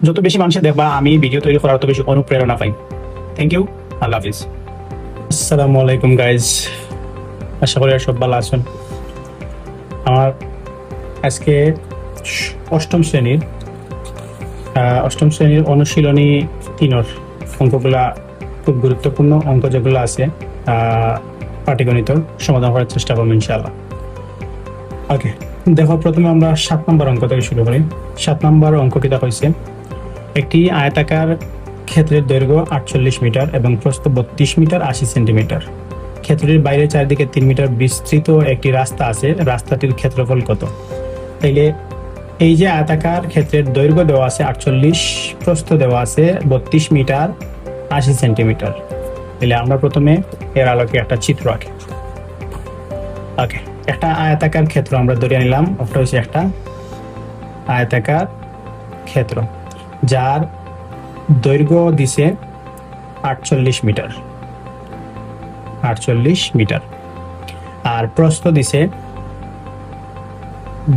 যত বেশি মানুষের দেখবা আমি ভিডিও তৈরি করার তত বেশি অনুপ্রেরণা পাই। থ্যাংক ইউ, আল্লাহ হাফিজ। আসসালামু আলাইকুম গাইজ, আশা করি সব ভালো আছেন। আমার আজকে অষ্টম শ্রেণীর অনুশীলনী 3 অঙ্কগুলা খুব গুরুত্বপূর্ণ অঙ্ক যেগুলো আছে পাটিগণিত সমাধান করার চেষ্টা করবো ইনশাআল্লাহ। ওকে, দেখো প্রথমে আমরা 7 নম্বর অঙ্ক থেকে শুরু করি। 7 নম্বর অঙ্ক কিতা হয়েছে, একটি আয়তাকার ক্ষেত্রের দৈর্ঘ্য 48 মিটার এবং প্রস্থ 32 মিটার 80 সেন্টিমিটার। ক্ষেত্রের বাইরে চারদিকে 3 মিটার বিস্তৃত একটি রাস্তা আছে, রাস্তাটির ক্ষেত্রফল কত? তাইলে এই যে আয়তাকার ক্ষেত্রের দৈর্ঘ্য দেওয়া আছে 48, প্রস্থ দেওয়া আছে 32 মিটার 80 সেন্টিমিটার। তাহলে আমরা প্রথমে এর আলোকে একটা চিত্র আঁকি। ওকে, একটা আয়তাকার ক্ষেত্র আমরা ধরে নিলাম, ওটা হচ্ছে একটা আয়তাকার ক্ষেত্র যার দৈর্ঘ্য দিছে 48 মিটার আর প্রস্থ দিছে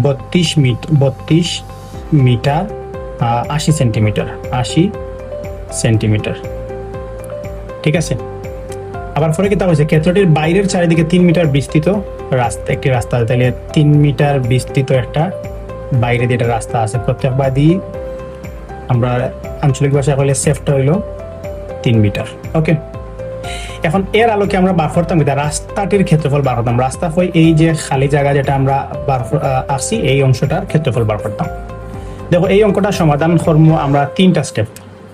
32 মিটার 80 সেন্টিমিটার। ঠিক আছে, আবার পরে কি তা হয়েছে, ক্ষেত্রটির বাইরের চারিদিকে 3 মিটার বিস্তৃত একটি রাস্তা আছে। তাহলে 3 মিটার বিস্তৃত একটা বাইরে দিয়ে রাস্তা আছে। প্রত্যেকবার দিয়ে আমরা আঞ্চলিক ভাষায় বলে সেফটা হইলো 3 মিটার। ওকে, এখন এর আলোকে আমরা বার করতাম রাস্তাটির ক্ষেত্রফল বার করতাম। রাস্তা হয় এই যে খালি জায়গা যেটা আমরা আসছি, এই অংশটার ক্ষেত্রফল বার করতাম। দেখো এই অঙ্কটা সমাধান করবো আমরা 3টা স্টেপ।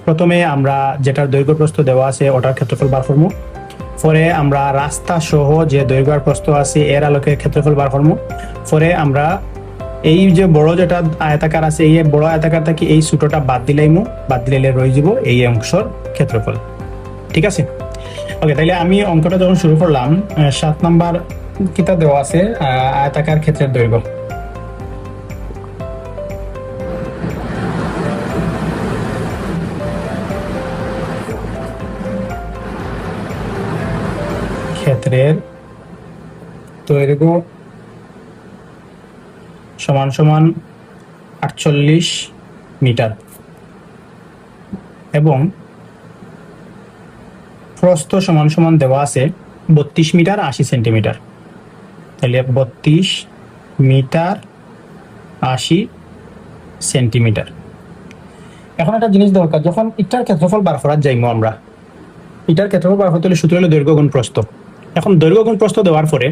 প্রথমে আমরা যেটার দৈর্ঘ্য প্রস্থ দেওয়া আছে ওটার ক্ষেত্রফল বার করবো, পরে আমরা রাস্তা সহ যে দৈর্ঘ্য আর প্রস্থ আছে এর আলোকে ক্ষেত্রফল বার করবো, পরে আমরা এই যে বড় যেটা আয়তাকার আছে এই বড় আয়তাকার থেকে এই ছোটটা বাদ দিলে রয়ে যাব এই অংশের ক্ষেত্রফল। ঠিক আছে, ওকে। তাইলে আমি অঙ্কটা যখন শুরু করলাম, 7 নাম্বার কিতা দেওয়া আছে আয়তাকার ক্ষেত্রের দৈর্ঘ্য। ক্ষেত্রের দৈর্ঘ্য সমান 48 মিটার এবং প্রস্থ সমান দেওয়া আছে 32 মিটার 80 সেন্টিমিটার। তাহলে 32 মিটার 80 সেন্টিমিটার। এখন একটা জিনিস দরকার, যখন ইটার ক্ষেত্রফল বার করার যাইমো আমরা, ইটার ক্ষেত্রফল বার করতে হলে সূত্র হলো দৈর্ঘ্য গুণ প্রস্থ। এখন দৈর্ঘ্য গুণ প্রস্থ দেওয়ার পরে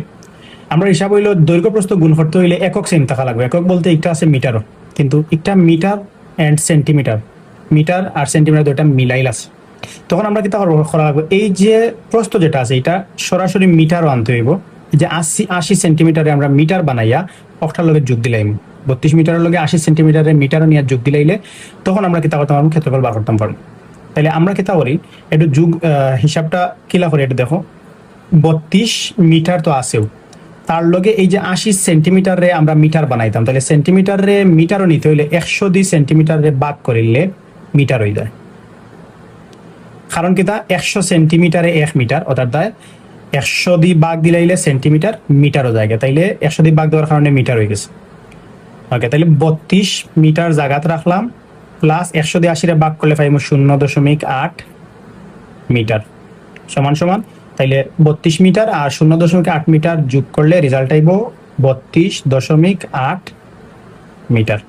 আমরা হিসাব হইলো দৈর্ঘ্য প্রস্থ গুণ করতে হইলে একক সেম থাকা লাগবে। একক বলতে একটা আছে মিটারও, কিন্তু একটা মিটার অ্যান্ড সেন্টিমিটার, মিটার আর সেন্টিমিটার দুটা মিলাইল আছে। তখন আমরা কি করা লাগবে, এই যে প্রস্থ যেটা আছে এটা সরাসরি মিটারও আনতে হইব। যে 80 সেন্টিমিটারে আমরা মিটার বানাইয়া অক্টার লগে যোগ দিলাইম, 32 মিটারের লগে 80 সেন্টিমিটারে মিটারও নিয়ে যোগ দিলাইলে তখন আমরা কি করতে পারবো, ক্ষেত্রফল বার করতে পারবো। তাহলে আমরা কি করি, একটু যোগ হিসাবটা কিলা করে এটা দেখো, 32 মিটার তো আছেও, তার লগে এই যে 80 সেন্টিমিটারে আমরা মিটার বানাইতাম। তাহলে সেন্টিমিটারে মিটারও নিতে হইলে 102 সেন্টিমিটারে ভাগ করিলে মিটার হয়ে যায়। কারণ কি তা 100 সেন্টিমিটারে 1 মিটার, অর্থাৎ 100 দিয়ে ভাগ দিলাইলে সেন্টিমিটার মিটারও জায়গা, তাইলে 100 দিয়ে ভাগ দেওয়ার কারণে মিটার হয়ে গেছে। ওকে, তাহলে 32 মিটার জায়গাতে রাখলাম, প্লাস 100 দিয়ে 80 ভাগ করলে পাইব 0.8 মিটার সমান। তাইলে 32 মিটার আর 0.8 মিটার যোগ করলে রেজাল্ট আইব 32.8 মিটার।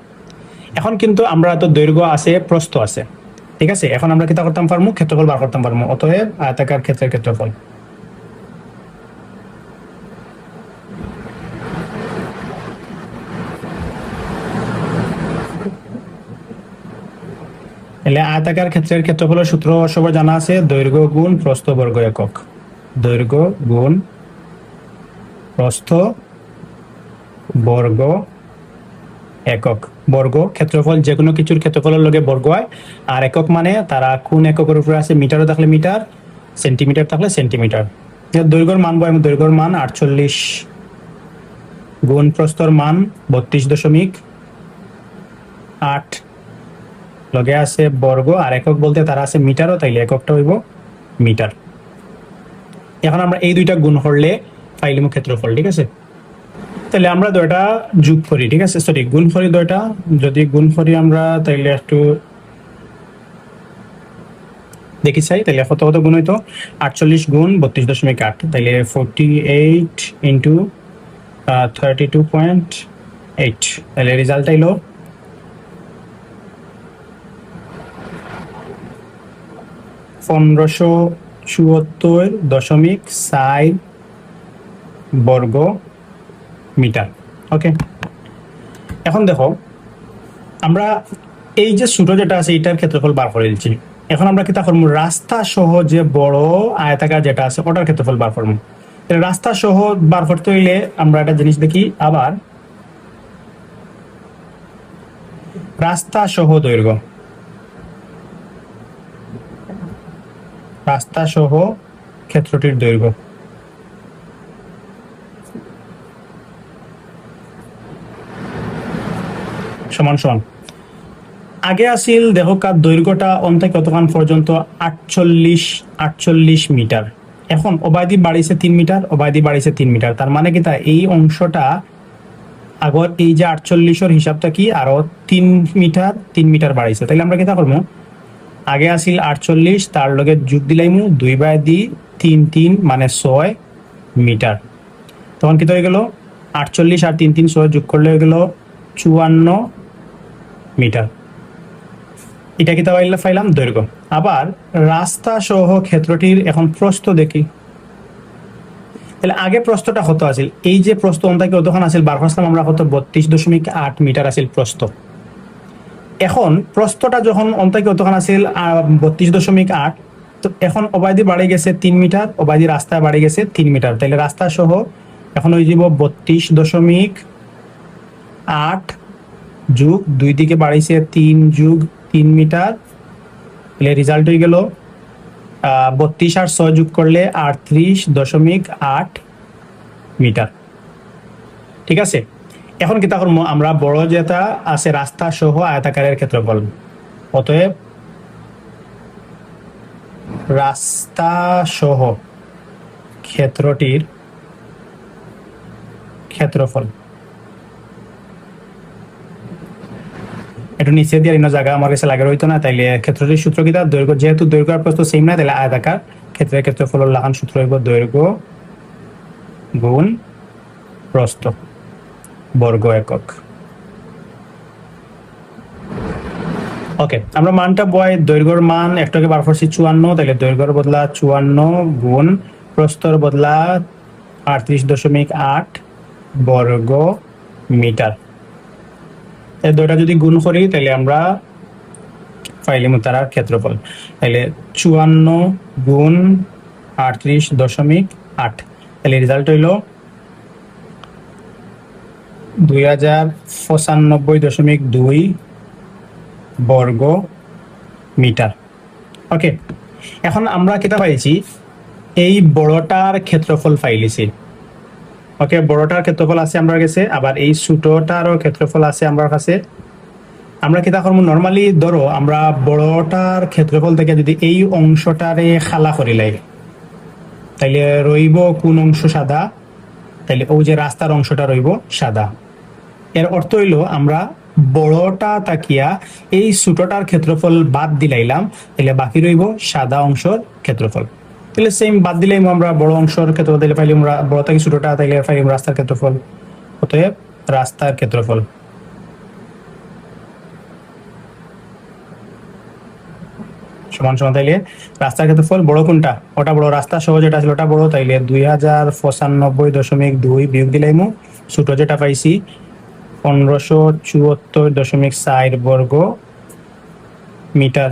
এখন কিন্তু আমরা তো দৈর্ঘ্য আছে প্রস্থ আছে, ঠিক আছে। এখন আমরা কিতা করতাম পারবো, ক্ষেত্রফল বার করতাম পারবো। অতএব আয়তাকার ক্ষেত্রের ক্ষেত্রফল এলে আয়তাকার ক্ষেত্রের ক্ষেত্রফলের সূত্র সবার জানা আছে, দৈর্ঘ্য গুণ প্রস্থ বর্গ একক। দৈর্ঘ্য গুণ প্রস্থ বর্গ একক। বর্গ ক্ষেত্রফল যে কোনো কিছুর ক্ষেত্রফলের লগে বর্গ হয়, আর একক মানে তারা কোন এককের উপরে আছে, মিটারও থাকলে মিটার, সেন্টিমিটার থাকলে সেন্টিমিটার। দৈর্ঘ্যের মান বয়, দৈর্ঘ্যের মান 48 গুণ প্রস্থর মান 32.8 লগে আছে বর্গ, আর একক বলতে তারা আছে মিটারও, তাইলে এককটা হইব মিটার। এখন আমরা এই দুইটা গুণ করলে পাইলাম ক্ষেত্রফল। ঠিক আছে, তাহলে আমরা দুইটা যোগ করি, ঠিক আছে, সরি গুণ করি দুইটা। যদি গুণ করি আমরা তাইলে একটু দেখি চাই, তাহলে কত কত গুণ হইতো 48 গুণ 32.8, তাহলে 48 ইন্টু 32.8, তাহলে রেজাল্ট আইলো 1574.4 বর্গ মিটার। ওকে, এখন দেখো আমরা এই যে ছোট যেটা আছে এটার ক্ষেত্রফল বার করে দিচ্ছি। এখন আমরা কি তা করবো, রাস্তা সহ যে বড় আয়তাকার যেটা আছে ওটার ক্ষেত্রফল বার করবো। রাস্তা সহ বার করতে হইলে আমরা একটা জিনিস দেখি, আবার রাস্তা সহ দৈর্ঘ্য, রাস্তা সহ ক্ষেত্রটির দৈর্ঘ্য সমান সমান, আগে আসিল দেখো কার দৈর্ঘ্যটা অন্তে কতক্ষণ পর্যন্ত 48 মিটার, এখন অবাধি বাড়িছে 3 মিটার, অবাধি বাড়িছে 3 মিটার, তার মানে কি তা এই অংশটা আগর এই যে 48 হিসাবটা কি আরো 3 মিটার বাড়িছে, তাহলে আমরা কিতা করবো, আগে আসিল 48 তার লগে যোগ দিলাইমু 2/3 মানে 6 মিটার, তখন কিতা হয়ে গেল 48 আর 3 6 যোগ করলে হয়ে গেল 54 মিটার। এটা কি পাইলাম দৈর্ঘ্য। আবার রাস্তা সহ ক্ষেত্রটির এখন প্রস্থ দেখি, তাহলে আগে প্রস্থটা কত আছিল, এই যে প্রস্থ অন্তাকে কতক্ষণ আছিল বার করছিলাম আমরা কত 32.8 মিটার আছিল প্রস্থ। এখন প্রস্থটা যখন অন্তাকে কতক্ষণ আছিল 32.8, তো এখন অবাধি বাড়ি গেছে 3 মিটার, অবাধি রাস্তায় বাড়ি গেছে 3 মিটার, তাহলে রাস্তা সহ এখন ওই যাব 32.8 যোগ 2 দিকে বাড়িছে 3 যোগ 3 মিটার, তাহলে রেজাল্ট হয়ে গেল 32 আর 6 যোগ করলে 38.8 মিটার। ঠিক আছে, এখন কিতা করবো আমরা বড় যেটা আছে রাস্তা সহ আয়তাকারের ক্ষেত্রফল, অতএব রাস্তা সহ ক্ষেত্রটির ক্ষেত্রফল, একটু নিচে দিয়ে জায়গা আমার কাছে লাগে রইতো না, তাইলে ক্ষেত্রটির সূত্র কিতা, দৈর্ঘ্য যেহেতু দৈর্ঘ্য আর প্রস্থ সেম না, তাহলে আয়তাকার ক্ষেত্রের ক্ষেত্রফল লাগান সূত্র হইব দৈর্ঘ্য গুণ প্রস্থ বর্গ একক। ওকে, আমরা মানটা বয় দৈর্ঘ্যের মান একটাকে বার করছি 54, তাহলে দৈর্ঘ্যের বদলা 54 গুণ প্রস্থর বদলা 38.8 বর্গ মিটার, এই দুইটা যদি গুণ করি তাহলে আমরা পাইলাম তার ক্ষেত্রফল, তাহলে 54 গুণ 38.8, তাহলে রেজাল্ট হইল 2095.2 বর্গ মিটার। ওকে, এখন আমরা কেটা পাইছি, এই বড়টার ক্ষেত্রফল পাইলিছি। ওকে, বড়টার ক্ষেত্রফল আছে আমার কাছে, আবার এই ছোটটারও ক্ষেত্রফল আছে আমার কাছে। আমরা কিতা করবো, নর্মালি ধরো আমরা বড়টার ক্ষেত্রফল থেকে যদি এই অংশটারে খালা করিলাই, তাইলে রইব কোন অংশ সাদা, তাইলে ওই যে রাস্তার অংশটা রইব সাদা। এর অর্থ হইল আমরা বড়টা তাকিয়া এই ছোটটার ক্ষেত্রফল বাদ দিলাইলাম, তাহলে বাকি রইব সাদা অংশের ক্ষেত্রফল। তাহলে সেম বাদ দিলাম আমরা বড় অংশের ক্ষেত্রফল, তাহলে পাইলাম বড় থেকে ছোটটা, তাইলে পাইলাম রাস্তার ক্ষেত্রফল, অতএব রাস্তার ক্ষেত্রফল সমান সমান, তাইলে রাস্তার ক্ষেত্রফল বড় কোনটা, ওটা বড়, রাস্তা সহ যেটা ছিল ওটা বড়, তাইলে 2095.2 বিয়োগ দিলাইমু, ছোট যেটা পাইছি 1574.4 বর্গ মিটার।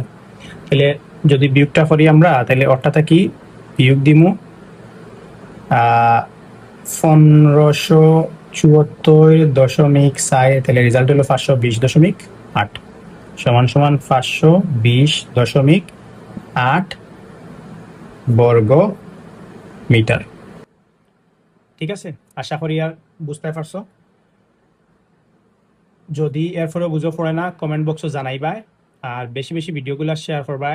তাহলে যদি বিয়োগটা করি আমরা, তাহলে অর্থাৎ কি বিয়োগ দিমু 1574.4, তাহলে রেজাল্ট হলো 520.8 সমান সমান 520.8 বর্গ মিটার। ঠিক আছে, আশা করি আর বুঝতে পারছো। যদি এরপরে বুঝো পড়ে না কমেন্ট বক্সে জানাইবা, আর বেশি বেশি ভিডিওগুলো শেয়ার করবা।